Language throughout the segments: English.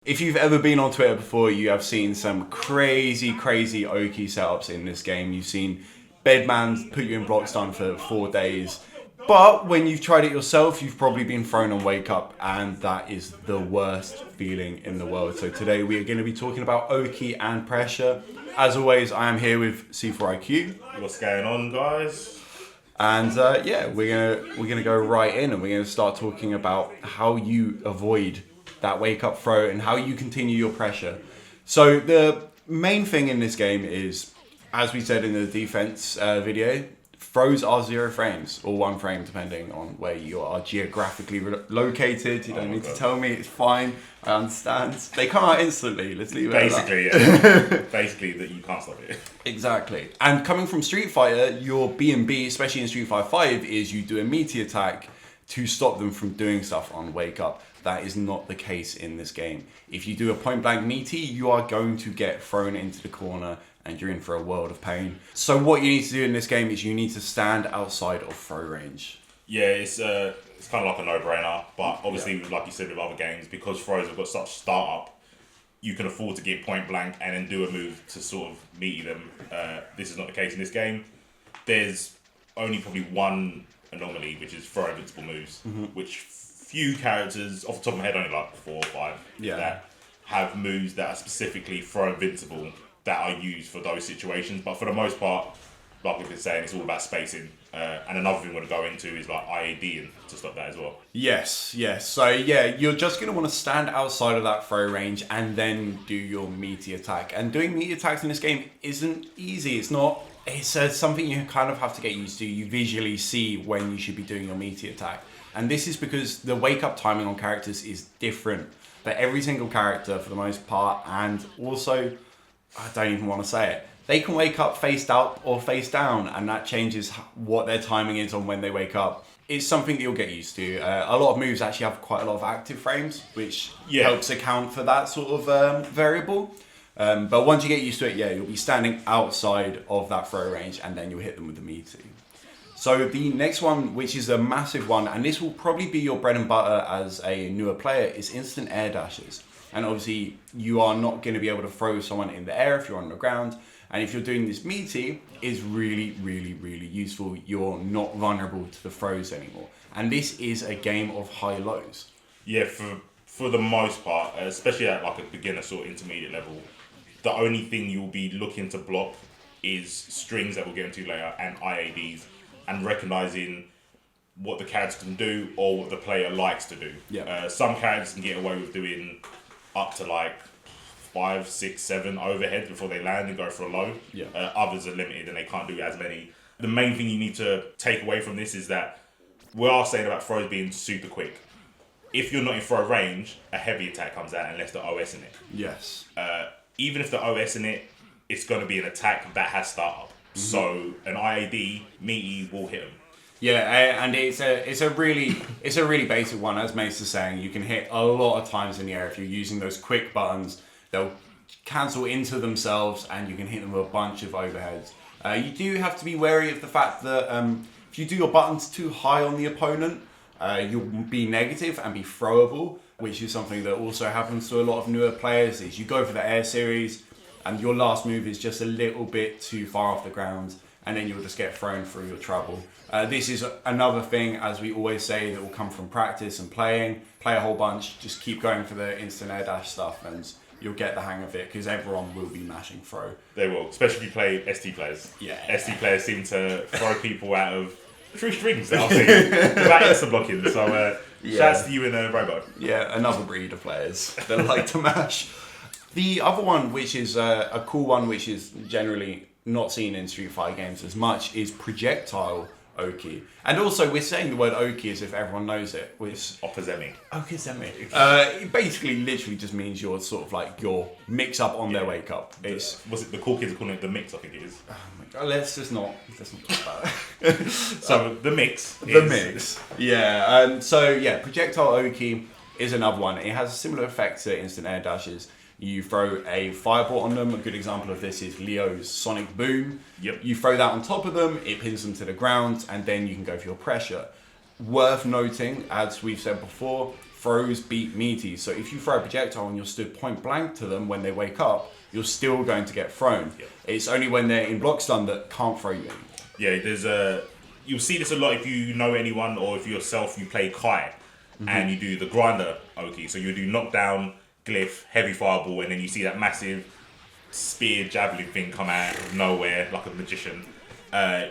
If you've ever been on Twitter before, you have seen some crazy Oki setups in this game. You've seen Bedman put you in block stun for 4 days. But when you've tried it yourself, you've probably been thrown on Wake Up, and that is the worst feeling in the world. So today we are going to be talking about Oki and pressure. As always, I am here with C4IQ. What's going on, guys? And we're gonna go right in, and we're gonna start talking about how you avoid that wake up throw and how you continue your pressure. So the main thing in this game is, as we said in the defense video, throws are 0 frames or 1 frame depending on where you are geographically located. You don't need to tell me, it's fine. I understand. They come out instantly. Let's leave it Basically, yeah. Basically that you can't stop it. Exactly. And coming from Street Fighter, your B&B, especially in Street Fighter 5, is you do a meaty attack to stop them from doing stuff on Wake Up. That is not the case in this game. If you do a point blank meaty, you are going to get thrown into the corner and you're in for a world of pain. So what you need to do in this game is you need to stand outside of throw range. Yeah, it's kind of like a no-brainer, but obviously, like you said with other games, because throws have got such start-up, you can afford to get point blank and then do a move to sort of meet them. This is not the case in this game. There's only probably one anomaly, which is throw invincible moves, which few characters, off the top of my head, only like 4 or 5, that have moves that are specifically throw invincible that are used for those situations. But for the most part, like we've been saying, it's all about spacing. And another thing we're going to go into is like IAD and to stop that as well. Yes. So you're just going to want to stand outside of that throw range and then do your meaty attack. And doing meaty attacks in this game isn't easy. It's something you kind of have to get used to. You visually see when you should be doing your meaty attack. And this is because the wake up timing on characters is different for every single character for the most part. And also, I don't even want to say it, they can wake up face up or face down, and that changes what their timing is on when they wake up. It's something that you'll get used to. A lot of moves actually have quite a lot of active frames, which helps account for that sort of variable. But once you get used to it, you'll be standing outside of that throw range, and then you'll hit them with the meaty. So the next one, which is a massive one, and this will probably be your bread and butter as a newer player, is instant air dashes. And obviously, you are not going to be able to throw someone in the air if you're on the ground. And if you're doing this meaty, it's really useful. You're not vulnerable to the throws anymore. And this is a game of high-lows. Yeah, for the most part, especially at like a beginner sort of intermediate level, the only thing you'll be looking to block is strings that we'll get into later and IADs, and recognizing what the character can do or what the player likes to do. Some characters can get away with doing up to like 5, 6, 7 overheads before they land and go for a low. Others are limited and they can't do as many. The main thing you need to take away from this is that we are saying about throws being super quick. If you're not in throw range, a heavy attack comes out and left the OS in it. Yes. Even if the OS in it, it's going to be an attack that has startup. So an IAD, meaty will hit them. Yeah, and it's a really basic one. As Mace is saying, you can hit a lot of times in the air if you're using those quick buttons. They'll cancel into themselves, and you can hit them with a bunch of overheads. You do have to be wary of the fact that if you do your buttons too high on the opponent, you'll be negative and be throwable, which is something that also happens to a lot of newer players. Is you go for the air series, and your last move is just a little bit too far off the ground, and then you'll just get thrown through your trouble. This is another thing, as we always say, that will come from practice and playing. Play a whole bunch, just keep going for the instant air dash stuff, and you'll get the hang of it, because everyone will be mashing throw. They will, especially if you play ST players. Yeah. ST players seem to throw people out of through strings that I've seen without Insta Blocking. So shouts to you and Robo. Yeah, another breed of players that like to mash. The other one, which is a cool one, which is generally not seen in Street Fighter games as much, is Projectile Oki. And also, we're saying the word Oki as if everyone knows it, which... Okizeme. It basically literally just means you're sort of like your mix-up on their wake-up. Was it the cool kids are calling it the mix, I think it is. Oh my God, let's not talk about it. So, the mix. The mix. Yeah, Projectile Oki is another one. It has a similar effect to instant air dashes. You throw a fireball on them. A good example of this is Leo's Sonic Boom. You throw that on top of them, it pins them to the ground, and then you can go for your pressure. Worth noting, as we've said before, throws beat meaties. So if you throw a projectile and you're stood point blank to them when they wake up, you're still going to get thrown. Yeah. It's only when they're in block stun that can't throw you anymore. Yeah, you'll see this a lot if you know anyone or if yourself you play Kai and you do the grinder Oki. So you do knockdown, glyph, heavy fireball, and then you see that massive spear javelin thing come out of nowhere like a magician.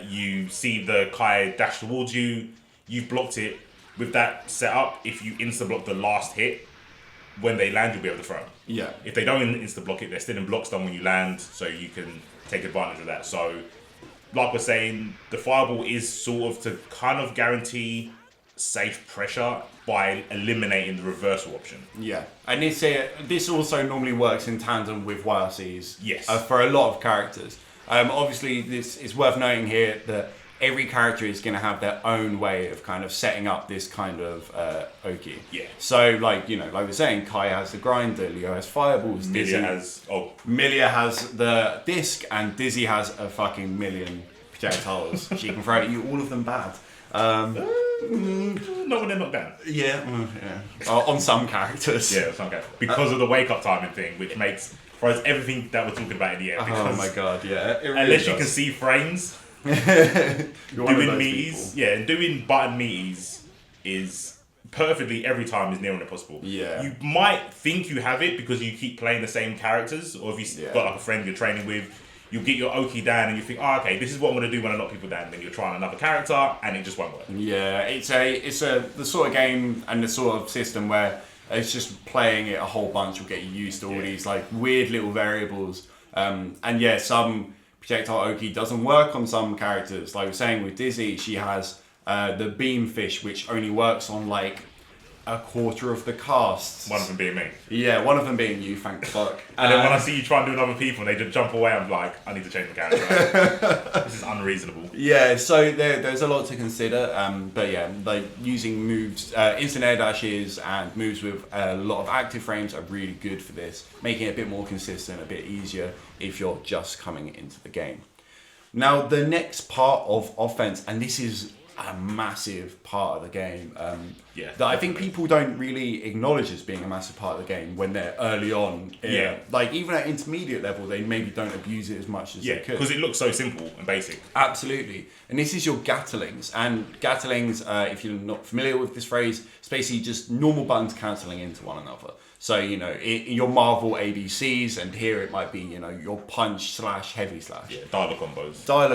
You see the Kai dash towards you, you've blocked it. With that setup, if you insta block the last hit, when they land, you'll be able to throw. Yeah. If they don't insta block it, they're still in block stun when you land, so you can take advantage of that. So, like we're saying, the fireball is sort of to kind of guarantee safe pressure by eliminating the reversal option. Yeah, and this also normally works in tandem with YRCs. Yes. For a lot of characters. Obviously, this is worth noting here that every character is going to have their own way of kind of setting up this kind of Oki. Yeah. So, like we're saying, Kai has the grinder, Leo has fireballs, Milia has the disc, and Dizzy has a fucking million projectiles she can throw at you, all of them bad. Not when they're knocked down. Yeah. On some characters. Yeah, some characters. Because of the wake-up timing thing, which throws everything that we're talking about in the air. Oh my god, yeah. It really unless you does. can see frames, doing meaties, and doing button meaties is perfectly every time is near on impossible. Yeah. You might think you have it because you keep playing the same characters, or if you've got like a friend you're training with, you'll get your Oki down and you think, oh, okay, this is what I'm going to do when I knock people down. Then you're trying another character and it just won't work. Yeah, it's the sort of game and the sort of system where it's just playing it a whole bunch will get you used to all these like weird little variables. And yeah, some projectile Oki doesn't work on some characters. Like we're saying with Dizzy, she has the beam fish, which only works on like a quarter of the casts. One of them being me. Yeah, one of them being you, thank fuck. And then when I see you try and do it with other people and they just jump away, I'm like, I need to change the character. This is unreasonable. Yeah, so there's a lot to consider. But yeah, like using moves, instant air dashes and moves with a lot of active frames are really good for this, making it a bit more consistent, a bit easier if you're just coming into the game. Now, the next part of offense, and this is a massive part of the game that I think people don't really acknowledge as being a massive part of the game when they're early on. Like even at intermediate level, they maybe don't abuse it as much as they could. Because it looks so simple and basic. Absolutely. And this is your Gatlings. And Gatlings, if you're not familiar with this phrase, it's basically just normal buttons cancelling into one another. So, your Marvel ABCs, and here it might be, your punch / heavy / Dialer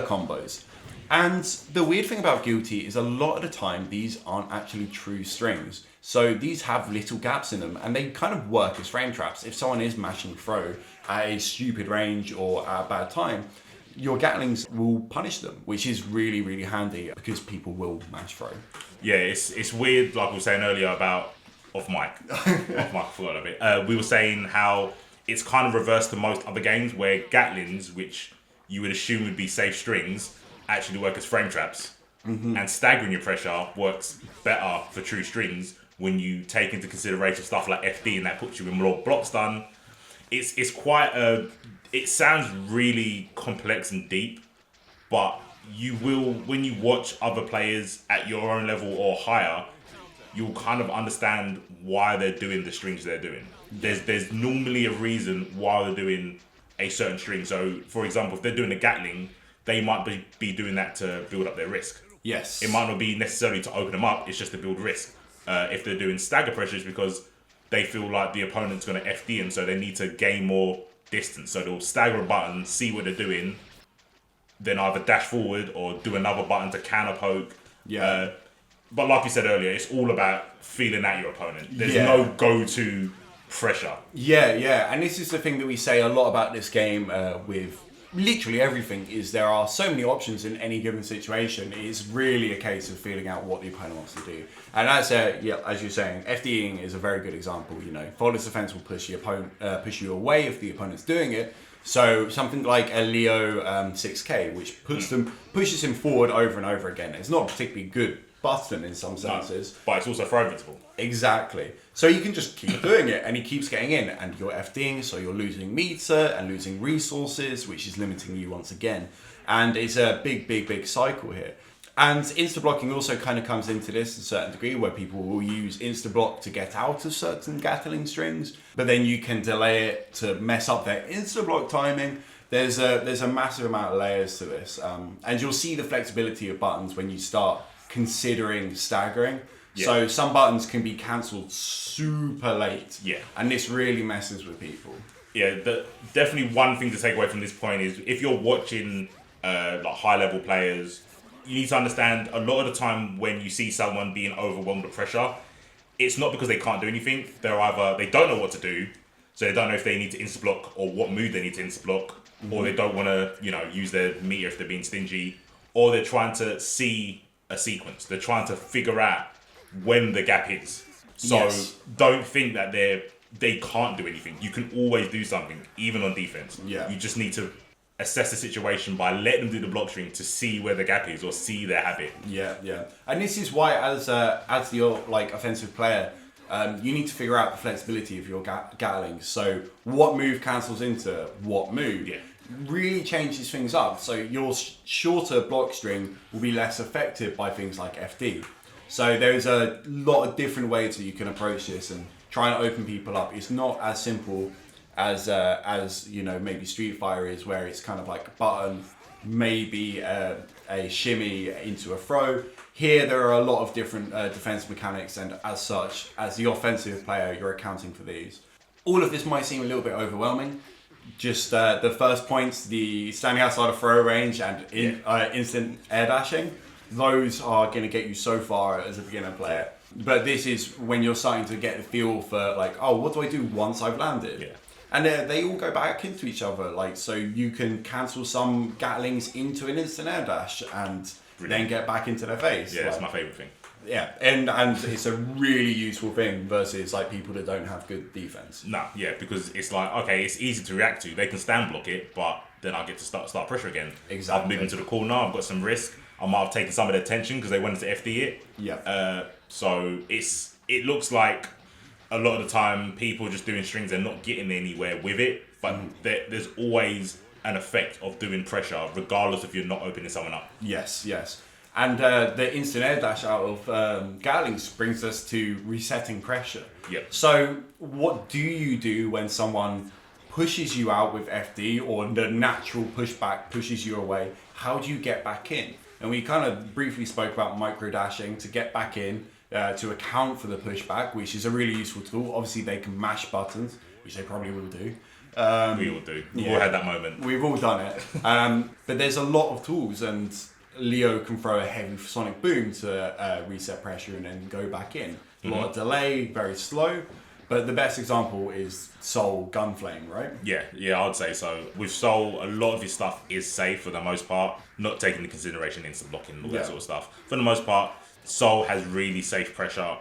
combos. And the weird thing about Guilty is a lot of the time these aren't actually true strings. So these have little gaps in them and they kind of work as frame traps. If someone is mashing throw at a stupid range or at a bad time, your Gatlings will punish them, which is really, really handy because people will mash throw. Yeah, it's weird, like we were saying earlier about off mic, I forgot of it. We were saying how it's kind of reversed to most other games where Gatlings, which you would assume would be safe strings, actually work as frame traps. And staggering your pressure works better for true strings when you take into consideration stuff like FD, and that puts you in more block stun. It's quite it sounds really complex and deep, but you will, when you watch other players at your own level or higher, you'll kind of understand why they're doing the strings they're doing. There's normally a reason why they're doing a certain string. So for example, if they're doing a Gatling, they might be doing that to build up their risk. Yes. It might not be necessarily to open them up, it's just to build risk. If they're doing stagger pressures because they feel like the opponent's going to FD them, so they need to gain more distance. So they'll stagger a button, see what they're doing, then either dash forward or do another button to counter poke. Yeah. But like you said earlier, it's all about feeling at your opponent. There's no go-to pressure. Yeah. And this is the thing that we say a lot about this game with literally everything, is there are so many options in any given situation. It is really a case of feeling out what the opponent wants to do. And that's as you're saying, FDing is a very good example. Faultless defense will push you away if the opponent's doing it. So something like a Leo 6K, which pushes him forward over and over again. It's not a particularly good button in some senses. No, but it's also throw invincible. Exactly. So you can just keep doing it and he keeps getting in and you're FDing, so you're losing meter and losing resources, which is limiting you once again. And it's a big cycle here. And Insta Blocking also kind of comes into this to a certain degree, where people will use Insta Block to get out of certain Gatling strings, but then you can delay it to mess up their Insta Block timing. There's a massive amount of layers to this, and you'll see the flexibility of buttons when you start considering staggering. Yeah. So some buttons can be cancelled super late. Yeah. And this really messes with people. Yeah, definitely one thing to take away from this point is if you're watching like high level players, you need to understand a lot of the time when you see someone being overwhelmed with pressure, it's not because they can't do anything. They don't know what to do, so they don't know if they need to insta block or what move they need to insta block, or they don't want to use their meter if they're being stingy, or they're trying to see a sequence. They're trying to figure out when the gap is. So don't think that they can't do anything. You can always do something, even on defense. Yeah. You just need to assess the situation by letting them do the block string to see where the gap is or see their habit. Yeah. And this is why, as your offensive player, you need to figure out the flexibility of your Gatlings. So what move cancels into what move? Yeah. Really changes things up. So your shorter block string will be less affected by things like FD. So there's a lot of different ways that you can approach this and try and open people up. It's not as simple as maybe Street Fighter is, where it's kind of like a button, maybe a shimmy into a throw. Here there are a lot of different defense mechanics, and as such, as the offensive player, you're accounting for these. All of this might seem a little bit overwhelming. Just the first points, the standing outside of throw range and instant air dashing, those are going to get you so far as a beginner player. But this is when you're starting to get the feel for what do I do once I've landed? Yeah. And they all go back into each other. So you can cancel some Gatlings into an instant air dash and then get back into their face. Yeah, that's my favourite thing. Yeah, and it's a really useful thing versus people that don't have good defense. No, yeah, because it's it's easy to react to. They can stand block it, but then I get to start pressure again. Exactly. I've moved into the corner. I've got some risk. I might have taken some of their tension because they wanted to FD it. Yeah. So it looks like a lot of the time people just doing strings and not getting anywhere with it, but there's always an effect of doing pressure regardless if you're not opening someone up. Yes. And the instant air dash out of Gatlings brings us to resetting pressure. Yep. So what do you do when someone pushes you out with FD or the natural pushback pushes you away? How do you get back in? And we kind of briefly spoke about micro dashing to get back in, to account for the pushback, which is a really useful tool. Obviously they can mash buttons, which they probably will do. We all do. We've all had that moment. We've all done it. But there's a lot of tools, and Leo can throw a heavy sonic boom to reset pressure and then go back in. A lot of delay, very slow. But the best example is Soul Gunflame, right? Yeah, I'd say so. With Soul, a lot of his stuff is safe for the most part, not taking into consideration instant blocking and all that sort of stuff. For the most part, Soul has really safe pressure,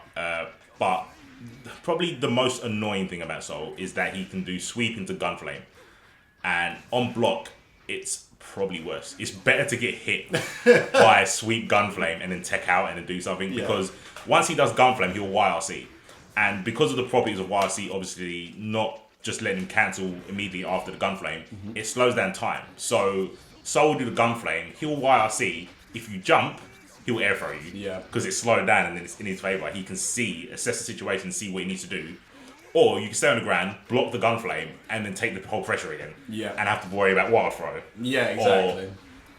but probably the most annoying thing about Soul is that he can do sweep into Gunflame. And on block, it's probably worse. It's better to get hit by a sweep Gunflame and then tech out and then do something, because once he does Gunflame, he'll YRC. And because of the properties of YRC, obviously not just letting him cancel immediately after the Gunflame, it slows down time. So Soul will do the Gunflame, he'll YRC. If you jump, he'll air throw you. Yeah. Because it's slowed down and then it's in his favour. He can assess the situation, see what he needs to do. Or you can stay on the ground, block the Gunflame, and then take the whole pressure again. Yeah. And have to worry about wire throw. Yeah, exactly.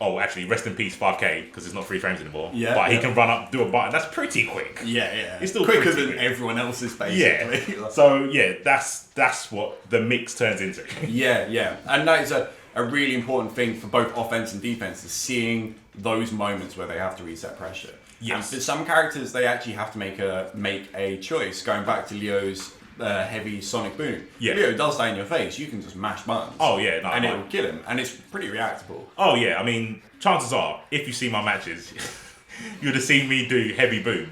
Actually, rest in peace, 5K, because it's not 3 frames anymore. Yeah. But he can run up, do a button. That's pretty quick. Yeah. It's still quicker pretty than quick. everyone else's, basically. Yeah. So, that's what the mix turns into. Yeah. And that is a really important thing for both offense and defense, is seeing those moments where they have to reset pressure. Yes. And for some characters, they actually have to make a choice. Going back to Leo's heavy sonic boom. Yeah. Leo does that in your face. You can just mash buttons. Oh, yeah. No, and it will kill him. And it's pretty reactable. Oh, yeah. I mean, chances are, if you see my matches, you would have seen me do heavy boom.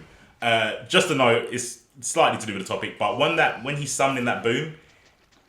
Just to note, it's slightly to do with the topic, but when he's summoning that boom,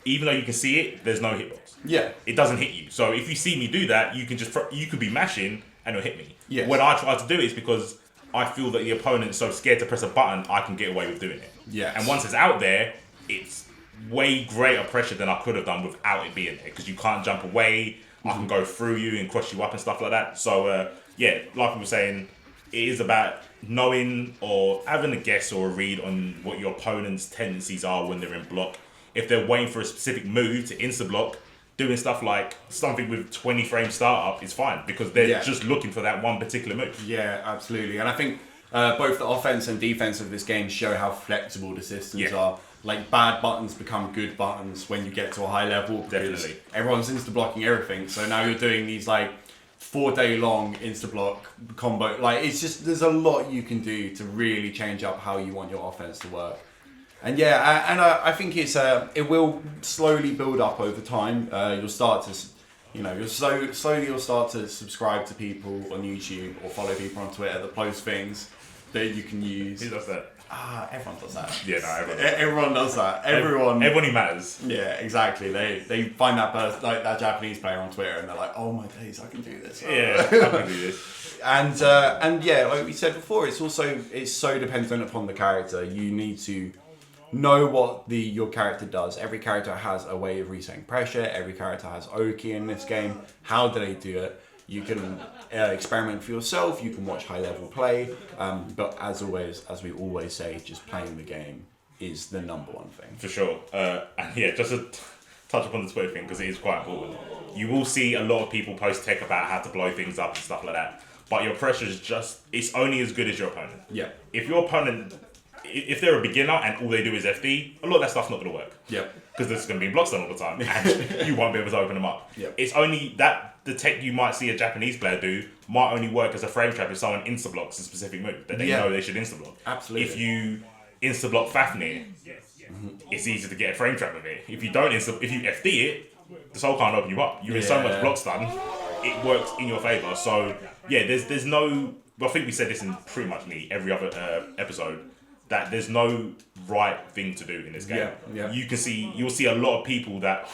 even though you can see it, there's no hitbox. Yeah. It doesn't hit you. So if you see me do that, you could be mashing and it'll hit me. Yes. When I try to do it, it's because I feel that the opponent's so scared to press a button, I can get away with doing it. Yes. And once it's out there, it's way greater pressure than I could have done without it being there, because you can't jump away. I can go through you and cross you up and stuff like that. So like we were saying, it is about knowing or having a guess or a read on what your opponent's tendencies are when they're in block. If they're waiting for a specific move to insta block, doing stuff like something with 20 frame startup is fine because they're just looking for that one particular move. Yeah, absolutely. And I think both the offense and defense of this game show how flexible the systems are. Like, bad buttons become good buttons when you get to a high level because Definitely. everyone's insta blocking everything. So now you're doing these like 4-day long insta block combo. Like, it's just, there's a lot you can do to really change up how you want your offense to work. And I think it will slowly build up over time. You'll start to, slowly you'll start to subscribe to people on YouTube or follow people on Twitter that post things that you can use. Who does that? Everyone does that. Yeah, no, everyone does that. Everyone who matters. Yeah, exactly. They find that person, like that Japanese player on Twitter, and they're like, "Oh my days, I can do this." Yeah, I can do this. And yeah, like we said before, it's so dependent upon the character. You need to know what your character does. Every character has a way of resetting pressure. Every character has Oki in this game. How do they do it? You can experiment for yourself. You can watch high level play. But as always, as we always say, just playing the game is the number one thing. For sure. And yeah, just to touch upon the Twitter thing, because it is quite important. You will see a lot of people post tech about how to blow things up and stuff like that. But your pressure is it's only as good as your opponent. Yeah. If your opponent, if they're a beginner and all they do is FD, a lot of that stuff's not going to work. Yeah. Because there's going to be blocks done all the time and you won't be able to open them up. Yep. It's only that the tech you might see a Japanese player do might only work as a frame trap if someone insta blocks a specific move that they know they should insta block. Absolutely. If you insta block Fafnir, it's easy to get a frame trap with it. If you don't if you FD it, the soul can't open you up. You're in so much blocks done, it works in your favour. So yeah, there's no. Well, I think we said this in pretty much every other episode. That there's no right thing to do in this game. Yeah. You'll see a lot of people that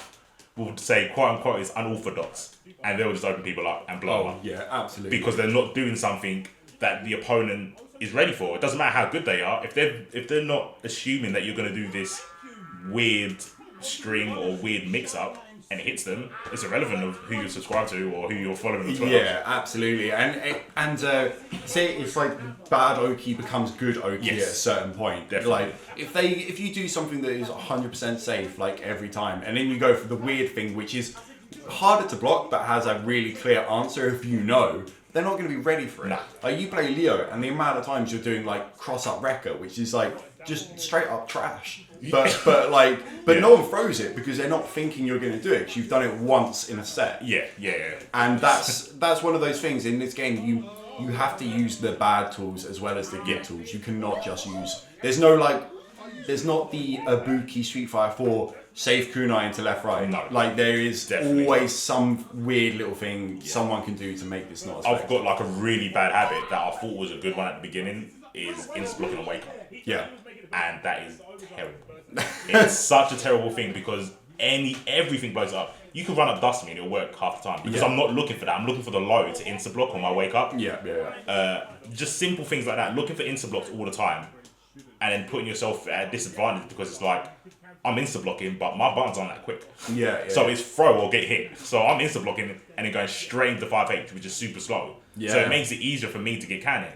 will say quote unquote is unorthodox and they'll just open people up and blow them up. Yeah, absolutely. Because they're not doing something that the opponent is ready for. It doesn't matter how good they are, if they're not assuming that you're gonna do this weird string or weird mix up and it hits them, it's irrelevant of who you subscribe to or who you're following on Twitter. Yeah, absolutely. And say it's like bad Oki becomes good Oki at a certain point. Definitely. Like if you do something that is 100% safe like every time, and then you go for the weird thing which is harder to block but has a really clear answer if you know, they're not going to be ready for it. Nah. Like you play Leo and the amount of times you're doing like cross up Wrecker, which is like just straight up trash. But no one throws it because they're not thinking you're going to do it because you've done it once in a set. Yeah. And that's one of those things in this game. You have to use the bad tools as well as the good tools. You cannot just use. There's not the Ibuki Street Fighter 4 safe kunai into left right. No. Like there is Definitely always some weird little thing someone can do to make this not as I've effective. got like a really bad habit that I thought was a good one at the beginning is insta blocking a wake up. Yeah. And that is terrible. It's such a terrible thing because everything blows up. You can run up dust me and it'll work half the time because I'm not looking for that. I'm looking for the low to insta block on my wake up. Yeah. Just simple things like that. Looking for insta blocks all the time, and then putting yourself at a disadvantage because it's like I'm insta blocking, but my buttons aren't that quick. Yeah. So it's throw or get hit. So I'm insta blocking and then going straight into 5H, which is super slow. Yeah. So it makes it easier for me to get cannon.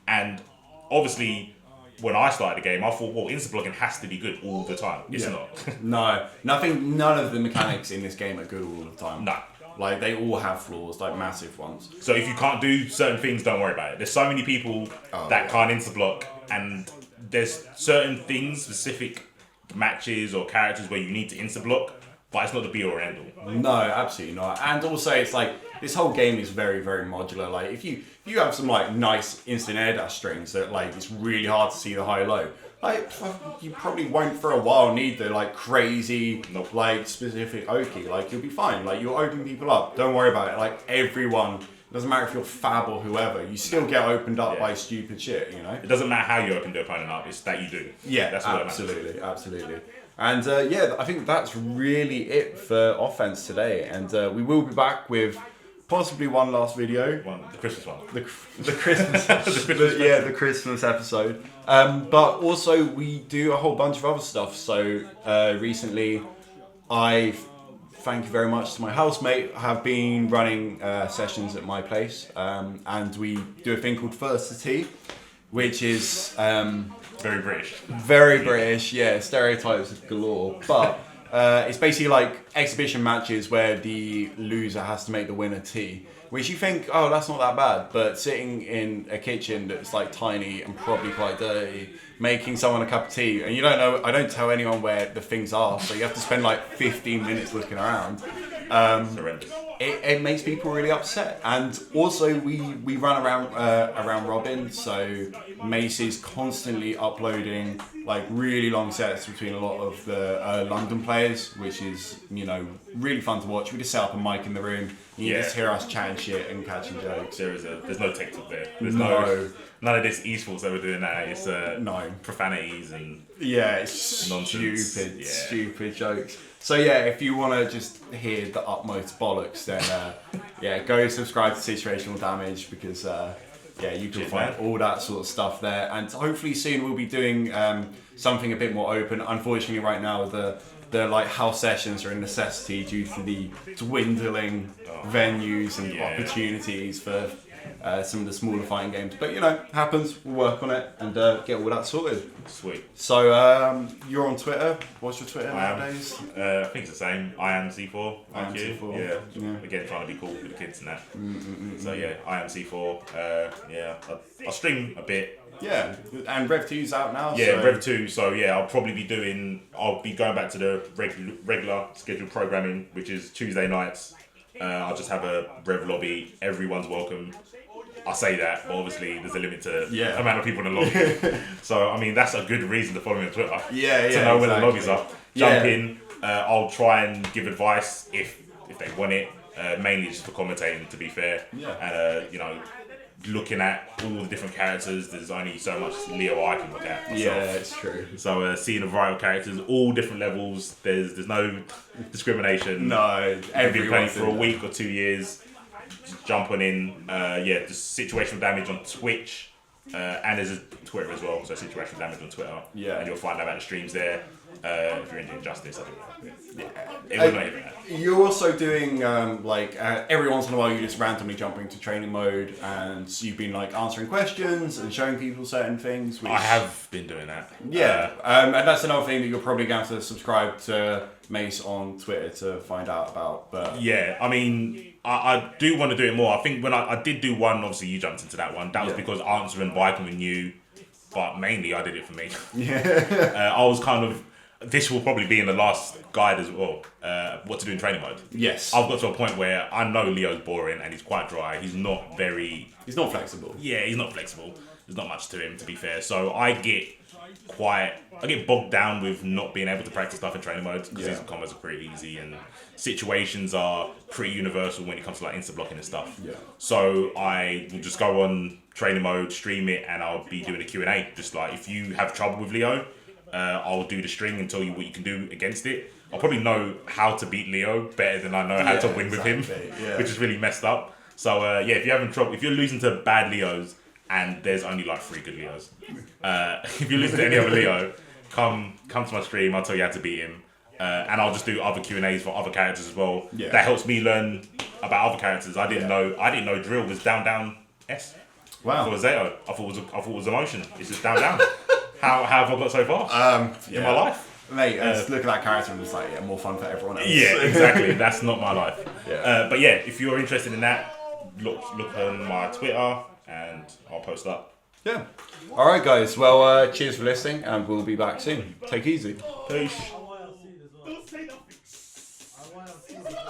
And obviously, when I started the game, I thought, well, insta blocking has to be good all the time. It's not. No, none of the mechanics in this game are good all the time. No. Like they all have flaws, like massive ones. So if you can't do certain things, don't worry about it. There's so many people that can't insta block, and there's certain things, specific matches or characters where you need to insta block, but it's not the be all or end all. No, absolutely not. And also, it's like this whole game is very, very modular. Like if you have some like nice instant air dash strings that like it's really hard to see the high low. Like you probably won't for a while need the like crazy like specific Oki. Like you'll be fine. Like you'll open people up. Don't worry about it. Like everyone. Doesn't matter if you're fab or whoever, you still get opened up by stupid shit, you know? It doesn't matter how you open the opponent up, it's that you do. Yeah, that's what absolutely. And I think that's really it for offense today. And we will be back with possibly one last video. The Christmas one. The Christmas, the Christmas episode. But also we do a whole bunch of other stuff. So recently, I've thank you very much to my housemate. I have been running sessions at my place, and we do a thing called First to Tea, which is very British. Very British, yeah, stereotypes galore. But it's basically like exhibition matches where the loser has to make the winner tea. Which you think, oh, that's not that bad. But sitting in a kitchen that's like tiny and probably quite dirty, making someone a cup of tea, and you don't know, I don't tell anyone where the things are, so you have to spend like 15 minutes looking around. It makes people really upset. And also we run around Robin, so Mace is constantly uploading like really long sets between a lot of the London players, which is, you know, really fun to watch. We just set up a mic in the room, you just hear us chatting shit and catching jokes. There's no TikTok there. There's none of this esports that we're doing now. It's profanities and it's nonsense. Stupid jokes. So yeah, if you want to just hear the utmost bollocks, then go subscribe to Situational Damage, because you can find all that sort of stuff there. And hopefully soon we'll be doing something a bit more open. Unfortunately, right now the like house sessions are a necessity due to the dwindling venues and opportunities for some of the smaller fighting games. But you know, happens. We'll work on it and get all that sorted. Sweet. So you're on Twitter. What's your Twitter nowadays? I think it's the same. I am C4. I am C4. Yeah. Again, trying to be cool with the kids and that. So yeah, I am C4. I stream a bit. Yeah, and Rev 2's out now. Yeah, Rev 2. So yeah, I'll be going back to the regular scheduled programming, which is Tuesday nights. I'll just have a Rev lobby. Everyone's welcome. I say that, but obviously there's a limit to the amount of people in the lobby. So I mean, that's a good reason to follow me on Twitter. To know when the lobby's up. Jump in. I'll try and give advice if they want it. Mainly just for commentating, to be fair. And you know, looking at all the different characters, there's only so much Leo I can look at myself. Yeah, it's true. So seeing a variety of characters, all different levels, there's no discrimination. No, I've been playing for a week or 2 years, just jumping in. Just situational damage on Twitch, and there's a Twitter as well. So situational damage on Twitter. Yeah, and you'll find out about the streams there. If you're into Injustice, I don't know. It was not even that. You're also doing every once in a while you just randomly jump into training mode, and you've been like answering questions and showing people certain things. Which, I have been doing that. Yeah, and that's another thing that you're probably going to subscribe to Mace on Twitter to find out about. But yeah, I mean, I do want to do it more. I think when I did do one, obviously you jumped into that one. That was because answering Viking with you, but mainly I did it for me. Yeah, I was kind of. This will probably be in the last guide as well. What to do in training mode. Yes. I've got to a point where I know Leo's boring and he's quite dry. He's not flexible. Yeah, he's not flexible. There's not much to him, to be fair. So I get bogged down with not being able to practice stuff in training mode, because his combos are pretty easy and situations are pretty universal when it comes to like Insta Blocking and stuff. Yeah. So I will just go on training mode, stream it, and I'll be doing a Q&A. Just like, if you have trouble with Leo, I'll do the string and tell you what you can do against it. I'll probably know how to beat Leo better than I know how to win with him, which is really messed up. So if you're having trouble, if you're losing to bad Leos, and there's only like 3 good Leos, if you're losing to any other Leo, come to my stream. I'll tell you how to beat him, and I'll just do other Q&As for other characters as well. Yeah. That helps me learn about other characters. I didn't know drill was down S. Wow. I thought it was Zeo. I thought it was emotion. It's just down. How have I got so far in my life? Mate, just look at that character and it's like, more fun for everyone else. Yeah, exactly. That's not my life. Yeah. But yeah, if you're interested in that, look on my Twitter and I'll post up. Yeah. All right, guys. Well, cheers for listening, and we'll be back soon. Take it easy. Peace. I want to see this one.